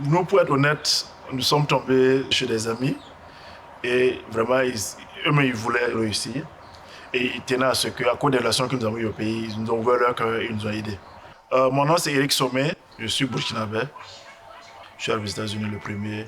Nous, pour être honnête, nous sommes tombés chez des amis et vraiment, eux-mêmes, ils voulaient réussir. Et ils tenaient à ce qu'à cause des relations que nous avons eues au pays, ils nous ont ouvert leur cœur et ils nous ont aidés. Mon nom, c'est Eric Sommet, je suis burkinabé. Je suis arrivé aux États-Unis le 1er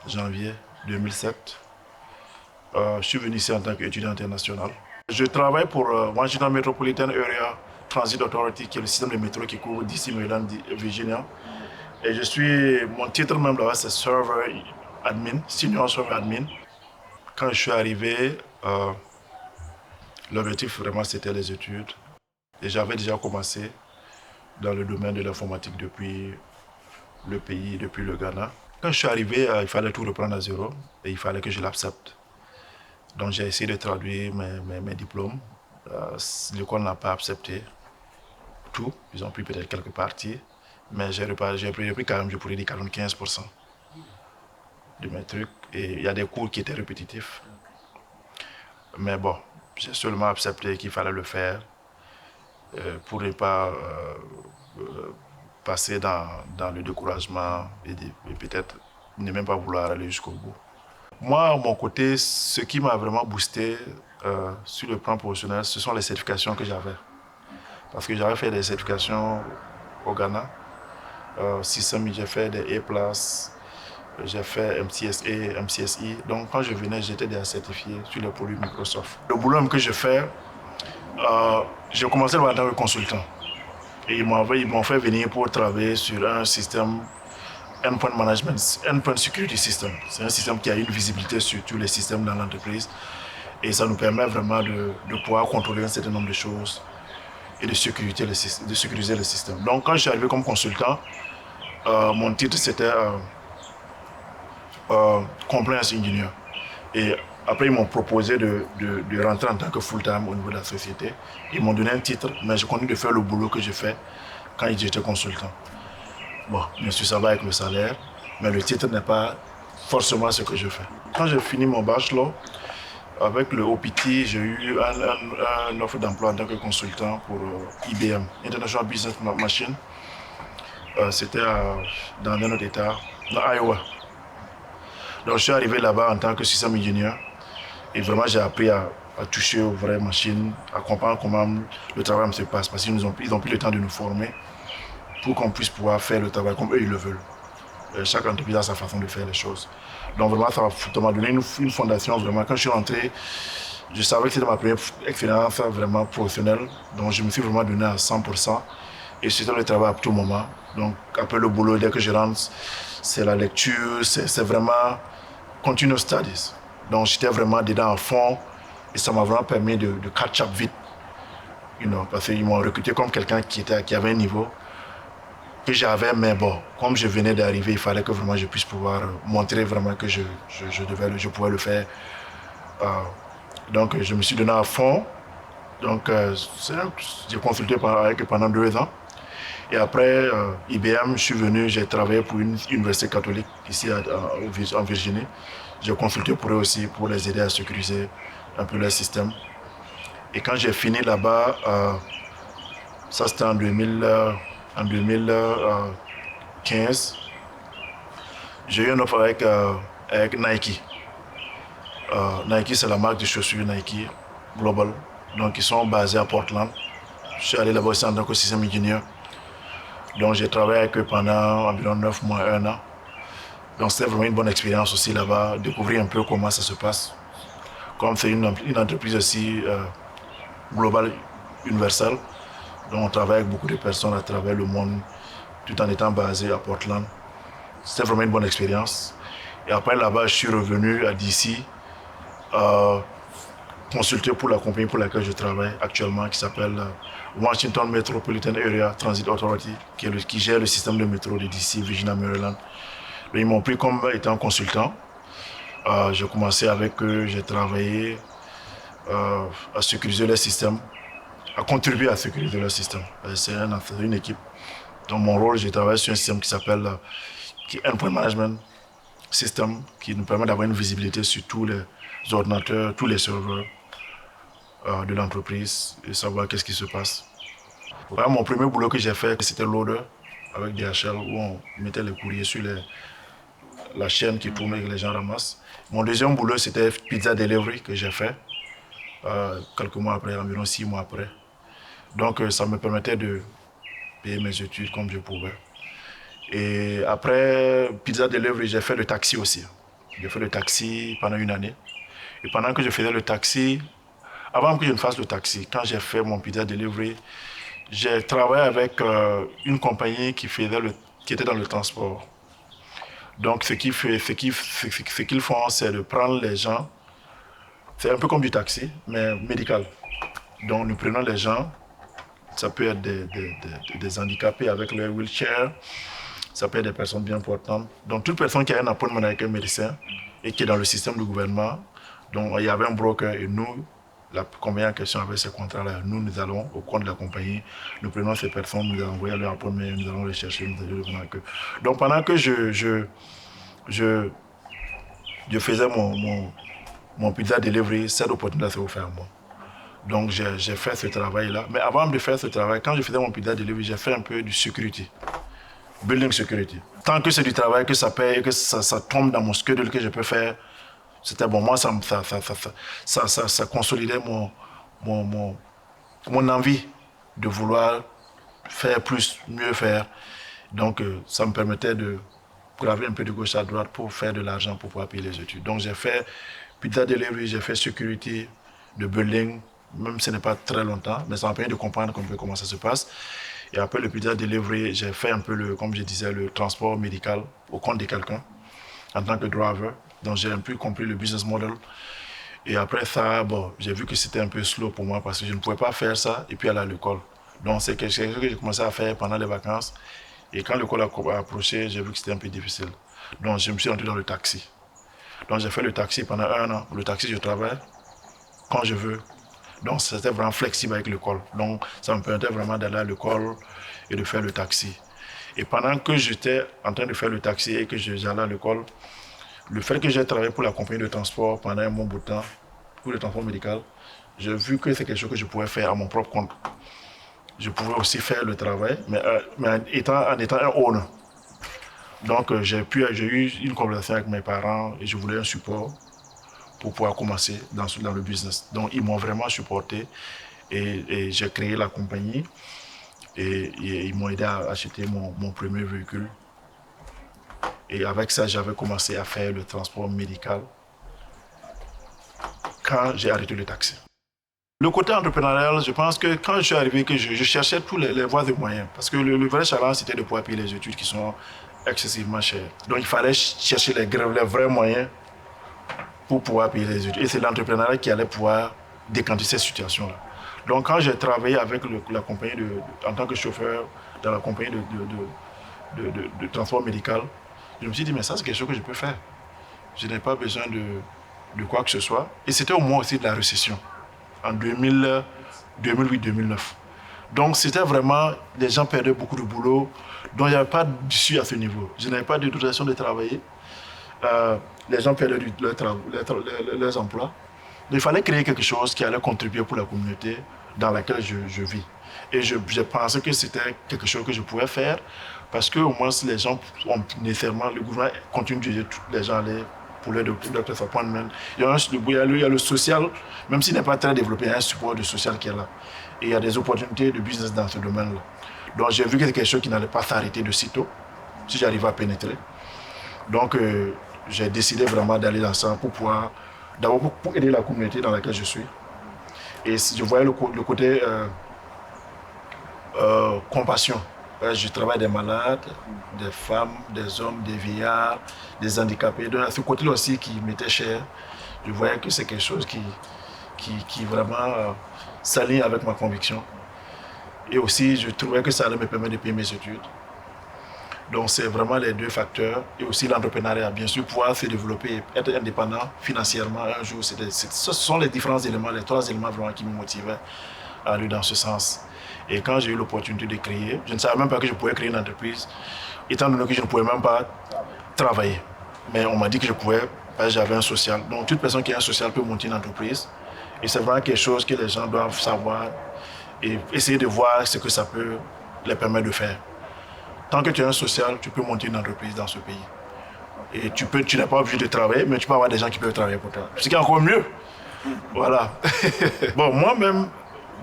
janvier 2007. Je suis venu ici en tant qu'étudiant international. Je travaille pour Washington Metropolitan Area Transit Authority, qui est le système de métro qui couvre DC, Maryland, Virginia. Et mon titre même là-bas, c'est Server Admin, Senior Server Admin. Quand je suis arrivé, l'objectif vraiment c'était les études. Et j'avais déjà commencé dans le domaine de l'informatique depuis le pays, depuis le Ghana. Quand je suis arrivé, il fallait tout reprendre à zéro et il fallait que je l'accepte. Donc j'ai essayé de traduire mes diplômes. L'école n'a pas accepté tout. Ils ont pris peut-être quelques parties. Mais j'ai pris quand même, je pourrais dire 45% de mes trucs. Et il y a des cours qui étaient répétitifs. Mais bon, j'ai seulement accepté qu'il fallait le faire pour ne pas passer dans le découragement et peut-être ne même pas vouloir aller jusqu'au bout. Moi, à mon côté, ce qui m'a vraiment boosté sur le plan professionnel, ce sont les certifications que j'avais. Parce que j'avais fait des certifications au Ghana. Système, j'ai fait des A+, j'ai fait MCSA, MCSI. Donc quand je venais, j'étais déjà certifié sur les produits Microsoft. Le boulot que je fais, j'ai commencé en tant que consultant. Et ils m'ont fait venir pour travailler sur un système Endpoint Management, Endpoint Security System. C'est un système qui a une visibilité sur tous les systèmes dans l'entreprise. Et ça nous permet vraiment de pouvoir contrôler un certain nombre de choses et de sécuriser le système. Donc quand je suis arrivé comme consultant, mon titre c'était Compliance Engineer. Et après ils m'ont proposé de rentrer en tant que full-time au niveau de la société. Ils m'ont donné un titre, mais je continue de faire le boulot que j'ai fait quand j'étais consultant. Bon, bien sûr ça va avec le salaire, mais le titre n'est pas forcément ce que je fais. Quand j'ai fini mon bachelor, avec le OPT, j'ai eu une offre d'emploi en tant que consultant pour IBM, International Business Machine. C'était dans un autre état, dans Iowa. Donc je suis arrivé là-bas en tant que système ingénieur et vraiment j'ai appris à toucher aux vraies machines, à comprendre comment le travail se passe parce qu'ils ont pris le temps de nous former pour qu'on puisse pouvoir faire le travail comme eux ils le veulent. Chaque entreprise a sa façon de faire les choses. Donc vraiment ça m'a donné une fondation vraiment. Quand je suis rentré, je savais que c'était ma première expérience vraiment professionnelle. Donc je me suis vraiment donné à 100%. Et c'était le travail à tout moment. Donc après le boulot, dès que je rentre, c'est la lecture, c'est vraiment continuous studies. Donc j'étais vraiment dedans à fond et ça m'a vraiment permis de catch up vite. Parce qu'ils m'ont recruté comme quelqu'un qui avait un niveau que j'avais, mais bon, comme je venais d'arriver, il fallait que vraiment je puisse pouvoir montrer vraiment que je pouvais le faire. Donc je me suis donné à fond. Donc j'ai consulté pendant 2 ans. Et après IBM, je suis venu, j'ai travaillé pour une université catholique ici en Virginie. J'ai consulté pour eux aussi pour les aider à sécuriser un peu leur système. Et quand j'ai fini là-bas, ça c'était en 2015, j'ai eu une offre avec Nike. Nike, c'est la marque de chaussures Nike Global. Donc ils sont basés à Portland. Je suis allé là-bas aussi en tant que système ingénieur. Donc j'ai travaillé avec eux pendant environ 9 mois, 1 an. Donc c'était vraiment une bonne expérience aussi là-bas, découvrir un peu comment ça se passe. Comme c'est une entreprise aussi globale, universelle, donc on travaille avec beaucoup de personnes à travers le monde, tout en étant basé à Portland. C'était vraiment une bonne expérience. Et après là-bas, je suis revenu à DC, consulter pour la compagnie pour laquelle je travaille actuellement, qui s'appelle Washington Metropolitan Area Transit Authority, qui gère le système de métro de DC, Virginia, Maryland. Ils m'ont pris comme étant consultant. J'ai commencé avec eux, j'ai travaillé à sécuriser leur système, à contribuer à sécuriser leur système. C'est une équipe. Dans mon rôle, j'ai travaillé sur un système qui s'appelle Endpoint Management System, qui nous permet d'avoir une visibilité sur tous les ordinateurs, tous les serveurs de l'entreprise et savoir qu'est-ce qui se passe. Mon premier boulot que j'ai fait, c'était loader avec DHL où on mettait les courriers sur la chaîne qui tournait et que les gens ramassent. Mon deuxième boulot, c'était pizza delivery que j'ai fait quelques mois après, environ 6 mois après. Donc ça me permettait de payer mes études comme je pouvais. Et après pizza delivery, j'ai fait le taxi aussi. J'ai fait le taxi pendant une année. Et pendant que je faisais le taxi, avant que je ne fasse le taxi, quand j'ai fait mon pizza delivery, j'ai travaillé avec une compagnie qui était dans le transport. Donc ce qu'ils font, c'est de prendre les gens. C'est un peu comme du taxi, mais médical. Donc nous prenons les gens, ça peut être des handicapés avec leur wheelchair, ça peut être des personnes bien portantes. Donc toute personne qui a un appointment avec un médecin et qui est dans le système du gouvernement, donc il y avait un broker et nous, la compagnie en question avec ces contrats-là, nous allons au compte de la compagnie, nous prenons ces personnes, nous allons envoyer leur appointment, nous allons les chercher, nous allons venir avec eux. Donc pendant que je faisais mon pizza delivery, cette opportunité s'est offerte à moi. Donc j'ai fait ce travail-là. Mais avant de faire ce travail, quand je faisais mon pizza delivery, j'ai fait un peu du security, building security. Tant que c'est du travail, que ça paye, que ça tombe dans mon schedule, que je peux faire, c'était bon. Moi, ça consolidait mon envie de vouloir faire plus, mieux faire. Donc ça me permettait de graver un peu de gauche à droite pour faire de l'argent pour pouvoir payer les études. Donc j'ai fait pizza delivery, j'ai fait security, de building, même si ce n'est pas très longtemps, mais ça m'a permis de comprendre un peu comment ça se passe. Et après le pizza delivery, j'ai fait un peu, comme je disais, le transport médical au compte de quelqu'un en tant que driver. Donc j'ai un peu compris le business model. Et après ça, bon, j'ai vu que c'était un peu slow pour moi parce que je ne pouvais pas faire ça et puis aller à l'école. Donc c'est quelque chose que j'ai commencé à faire pendant les vacances. Et quand l'école a approché, j'ai vu que c'était un peu difficile. Donc je me suis rentré dans le taxi. Donc j'ai fait le taxi pendant 1 an. Le taxi, je travaille quand je veux. Donc c'était vraiment flexible avec l'école. Donc ça me permettait vraiment d'aller à l'école et de faire le taxi. Et pendant que j'étais en train de faire le taxi et que j'allais à l'école, le fait que j'ai travaillé pour la compagnie de transport pendant un bon bout de temps, pour le transport médical, j'ai vu que c'est quelque chose que je pouvais faire à mon propre compte. Je pouvais aussi faire le travail, mais en étant un owner. Donc j'ai eu une conversation avec mes parents et je voulais un support pour pouvoir commencer dans le business. Donc ils m'ont vraiment supporté et j'ai créé la compagnie et ils m'ont aidé à acheter mon premier véhicule. Et avec ça, j'avais commencé à faire le transport médical quand j'ai arrêté le taxi. Le côté entrepreneurial, je pense que quand je suis arrivé, que je cherchais tous les voies et moyens. Parce que le vrai challenge, c'était de pouvoir payer les études qui sont excessivement chères. Donc il fallait chercher les vrais moyens pour pouvoir payer les études. Et c'est l'entrepreneuriat qui allait pouvoir décanter cette situation-là. Donc quand j'ai travaillé avec la compagnie, en tant que chauffeur dans la compagnie de transport médical, je me suis dit, mais ça c'est quelque chose que je peux faire. Je n'ai pas besoin de quoi que ce soit. Et c'était au moment aussi de la récession, en 2008-2009. Donc c'était vraiment, les gens perdaient beaucoup de boulot, donc il n'y avait pas d'issue à ce niveau. Je n'avais pas de dotation de travailler. Les gens perdaient leurs emplois. Donc il fallait créer quelque chose qui allait contribuer pour la communauté dans laquelle je vis. Et je pensais que c'était quelque chose que je pouvais faire parce que au moins si les gens ont nécessairement, le gouvernement continue de dire les gens aller pour leur doctor's appointment. Il y a le social, même s'il n'est pas très développé, il y a un support de social qui est là. Et il y a des opportunités de business dans ce domaine-là. Donc j'ai vu que c'était quelque chose qui n'allait pas s'arrêter de sitôt, si j'arrivais à pénétrer. Donc j'ai décidé vraiment d'aller dans ça pour pouvoir, d'abord pour aider la communauté dans laquelle je suis. Et je voyais le côté compassion. Je travaille des malades, des femmes, des hommes, des vieillards, des handicapés. Donc à ce côté-là aussi qui m'était cher, je voyais que c'est quelque chose qui vraiment s'aligne avec ma conviction. Et aussi, je trouvais que ça allait me permettre de payer mes études. Donc c'est vraiment les deux facteurs. Et aussi l'entrepreneuriat, bien sûr, pouvoir se développer, être indépendant financièrement un jour. Ce sont les différents éléments, les 3 éléments vraiment qui me motivaient à aller dans ce sens. Et quand j'ai eu l'opportunité de créer, je ne savais même pas que je pouvais créer une entreprise, étant donné que je ne pouvais même pas travailler. Mais on m'a dit que je pouvais, parce que j'avais un social. Donc toute personne qui a un social peut monter une entreprise. Et c'est vraiment quelque chose que les gens doivent savoir et essayer de voir ce que ça peut les permettre de faire. Tant que tu es un social, tu peux monter une entreprise dans ce pays. Et tu n'es pas obligé de travailler, mais tu peux avoir des gens qui peuvent travailler pour toi. Ce qui est encore mieux. Voilà. Bon, moi-même,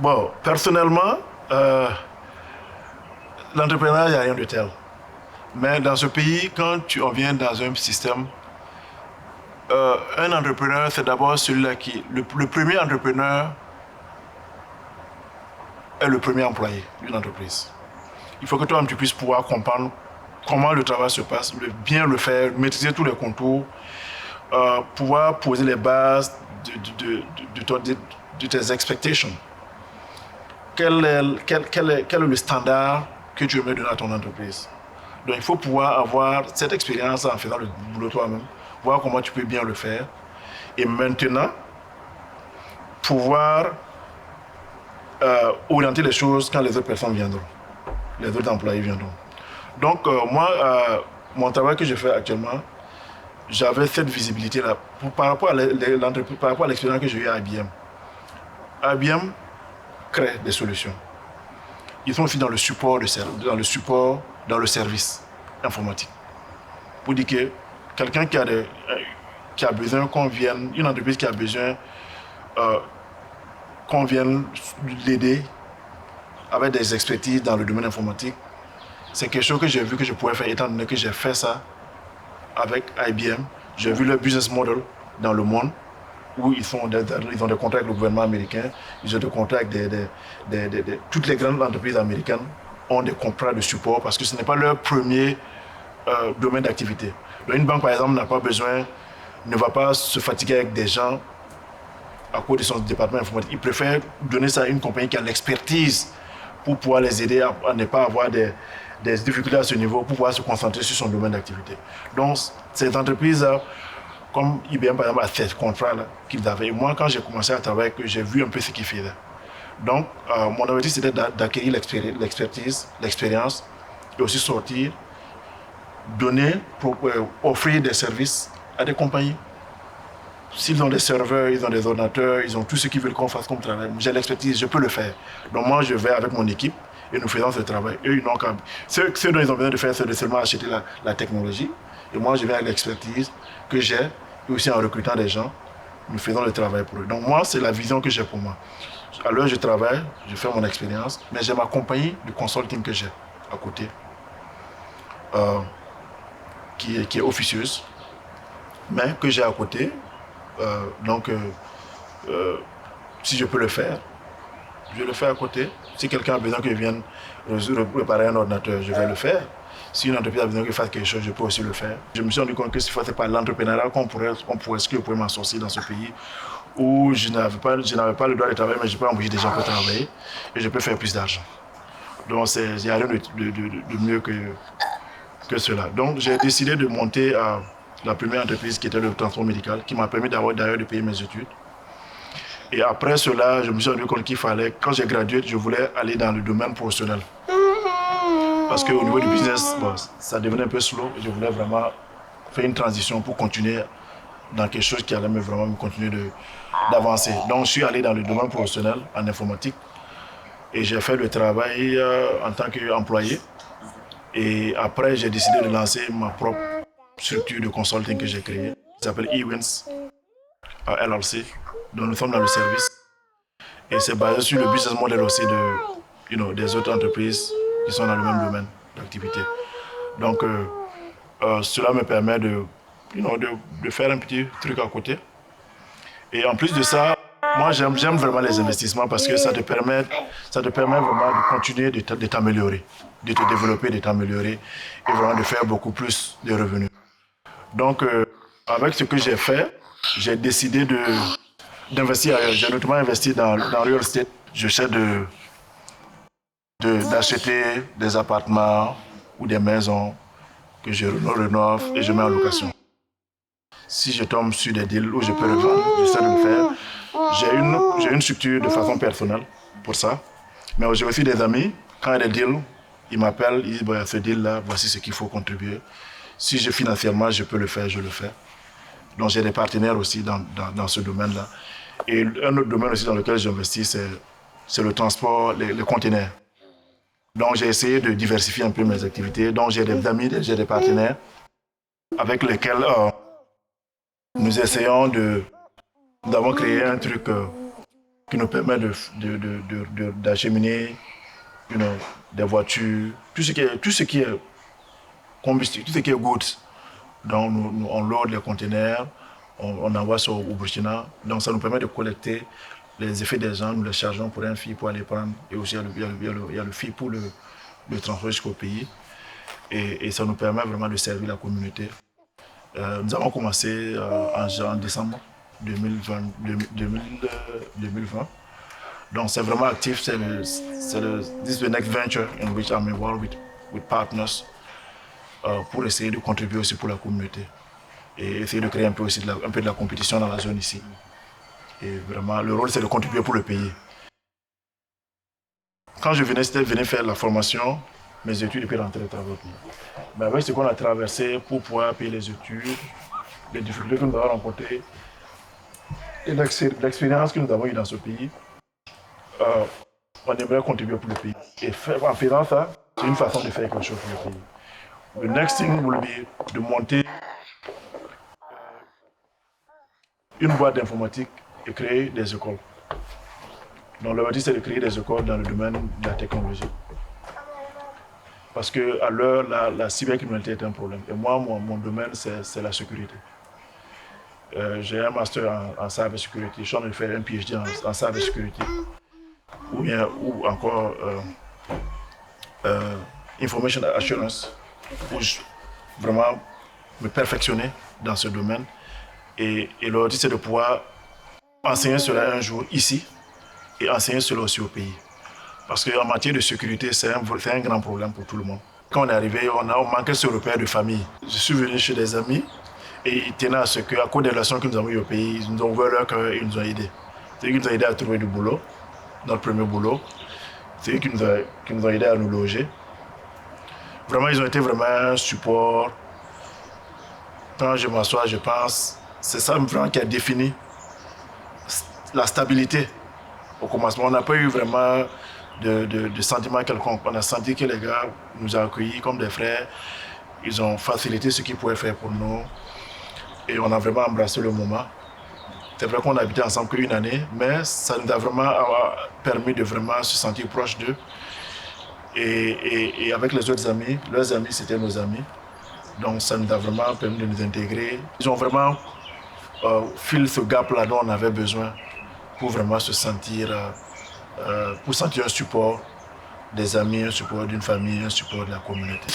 bon, personnellement, l'entrepreneuriat, il n'y a rien de tel. Mais dans ce pays, quand on vient dans un système, un entrepreneur, c'est d'abord celui-là qui... Le premier entrepreneur est le premier employé d'une entreprise. Il faut que toi-même tu puisses pouvoir comprendre comment le travail se passe, bien le faire, maîtriser tous les contours, pouvoir poser les bases de tes expectations. Quel est le standard que tu veux donner à ton entreprise? Donc il faut pouvoir avoir cette expérience en faisant le boulot toi-même, voir comment tu peux bien le faire, et maintenant pouvoir orienter les choses quand les autres personnes viendront, les autres employés viendront. Donc moi, mon travail que je fais actuellement, j'avais cette visibilité-là par rapport à l'expérience que j'ai eue à IBM. IBM crée des solutions. Ils sont aussi dans le support, dans le service informatique. Pour dire que quelqu'un qui a besoin qu'on vienne, une entreprise qui a besoin qu'on vienne l'aider avec des expertises dans le domaine informatique, c'est quelque chose que j'ai vu que je pouvais faire étant donné que j'ai fait ça avec IBM. J'ai vu leur business model dans le monde où ils ont des contrats avec le gouvernement américain, ils ont des contrats avec toutes les grandes entreprises américaines ont des contrats de support parce que ce n'est pas leur premier domaine d'activité. Donc une banque par exemple ne va pas se fatiguer avec des gens à cause de son département informatique. Ils préfèrent donner ça à une compagnie qui a l'expertise pour pouvoir les aider à ne pas avoir des difficultés à ce niveau, pour pouvoir se concentrer sur son domaine d'activité. Donc, ces entreprises-là, comme IBM, par exemple, a ces contrats-là qu'ils avaient. Et moi, quand j'ai commencé à travailler, j'ai vu un peu ce qu'ils faisaient. Donc, mon objectif, c'était d'acquérir l'expertise, l'expérience, et aussi sortir, offrir des services à des compagnies. S'ils ont des serveurs, ils ont des ordinateurs, ils ont tout ce qu'ils veulent qu'on fasse comme travail. J'ai l'expertise, je peux le faire. Donc moi, je vais avec mon équipe et nous faisons ce travail. Eux, ils n'ont qu'à... Ce dont ils ont besoin de faire, c'est de seulement acheter la technologie. Et moi, je vais avec l'expertise que j'ai, et aussi en recrutant des gens, nous faisons le travail pour eux. Donc moi, c'est la vision que j'ai pour moi. À l'heure, je travaille, je fais mon expérience, mais j'ai ma compagnie de consulting que j'ai à côté, qui est officieuse, mais que j'ai à côté. Si je peux le faire, je le fais à côté. Si quelqu'un a besoin que je vienne réparer un ordinateur, je vais le faire. Si une entreprise a besoin que je fasse quelque chose, je peux aussi le faire. Je me suis rendu compte que ce n'est pas l'entrepreneuriat est-ce que je pourrais m'en sortir dans ce pays où je n'avais pas le droit de travailler, mais je peux embaucher des gens pour travailler et je peux faire plus d'argent. Donc il n'y a rien de mieux que cela. Donc j'ai décidé de monter la première entreprise qui était le transport médical, qui m'a permis d'ailleurs de payer mes études. Et après cela, je me suis rendu compte qu'il fallait, quand j'ai gradué, je voulais aller dans le domaine professionnel. Parce qu'au niveau du business, ça devenait un peu slow. Je voulais vraiment faire une transition pour continuer dans quelque chose qui allait vraiment me continuer d'avancer. Donc je suis allé dans le domaine professionnel en informatique et j'ai fait le travail en tant qu'employé. Et après, j'ai décidé de lancer ma propre structure de consulting que j'ai créée, qui s'appelle eWins LLC, dont nous sommes dans le service. Et c'est basé sur le business model aussi des autres entreprises qui sont dans le même domaine d'activité. Donc, cela me permet de faire un petit truc à côté. Et en plus de ça, moi, j'aime vraiment les investissements parce que ça te permet vraiment de continuer de t'améliorer, de te développer, de t'améliorer et vraiment de faire beaucoup plus de revenus. Donc, avec ce que j'ai fait, j'ai décidé d'investir ailleurs. J'ai notamment investi dans real estate. Je cherche d'acheter des appartements ou des maisons que je rénove et je mets en location. Si je tombe sur des deals où je peux revendre, j'essaie de le faire. J'ai une structure de façon personnelle pour ça. Mais j'ai aussi des amis, quand il y a des deals, ils m'appellent, ils disent ce deal-là, voici ce qu'il faut contribuer. Si financièrement je peux le faire, je le fais. Donc j'ai des partenaires aussi dans ce domaine-là. Et un autre domaine aussi dans lequel j'investis, c'est le transport, les conteneurs. Donc j'ai essayé de diversifier un peu mes activités. Donc j'ai des amis, j'ai des partenaires avec lesquels nous essayons d'avoir créé un truc qui nous permet d'acheminer des voitures, tout ce qui est combustible, tout ce qui est goods. Donc on load les conteneurs, on envoie ça au Burkina. Donc ça nous permet de collecter les effets des gens, nous les chargeons pour un fee pour aller prendre. Et aussi il y a le fee pour le transport jusqu'au pays. Et ça nous permet vraiment de servir la communauté. Nous avons commencé en décembre 2020. Donc c'est vraiment actif, this is the next venture in which I'm involved with partners pour essayer de contribuer aussi pour la communauté et essayer de créer un peu aussi un peu de la compétition dans la zone ici. Et vraiment, le rôle c'est de contribuer pour le pays. Quand je venais faire la formation, mes études et puis rentrer au travail. Mais avec ce qu'on a traversé pour pouvoir payer les études, les difficultés que nous avons rencontrées et l'expérience que nous avons eue dans ce pays, on aimerait contribuer pour le pays. Et en faisant ça, c'est une façon de faire quelque chose pour le pays. The next thing will be de monter une boîte d'informatique et créer des écoles. Donc l'objectif c'est de créer des écoles dans le domaine de la technologie. Parce qu'à l'heure, la cybercriminalité est un problème. Et moi, mon domaine, c'est la sécurité. J'ai un master en cybersécurité. Je suis en train de faire un PhD en cybersécurité. Ou encore Information Assurance, où je vraiment me perfectionner dans ce domaine. Et l'objectif, c'est de pouvoir enseigner cela un jour ici et enseigner cela aussi au pays. Parce qu'en matière de sécurité, c'est un grand problème pour tout le monde. Quand on est arrivé, on manquait ce repère de famille. Je suis venu chez des amis et ils tenaient à ce qu'à cause des relations que nous avons eues au pays, ils nous ont ouvert leur cœur et ils nous ont aidés. C'est eux qui nous ont aidés à trouver du boulot, notre premier boulot. C'est eux qui nous ont aidés à nous loger. Vraiment, ils ont été vraiment un support. Quand je m'assois, je pense, c'est ça vraiment qui a défini la stabilité. Au commencement, on n'a pas eu vraiment de sentiments quelconques. On a senti que les gars nous ont accueillis comme des frères. Ils ont facilité ce qu'ils pouvaient faire pour nous. Et on a vraiment embrassé le moment. C'est vrai qu'on a habité ensemble qu'une année, mais ça nous a vraiment permis de vraiment se sentir proche d'eux. Et avec les autres amis, leurs amis, c'était nos amis. Donc ça nous a vraiment permis de nous intégrer. Ils ont vraiment filé ce gap-là dont on avait besoin pour vraiment se sentir, pour sentir un support des amis, un support d'une famille, un support de la communauté.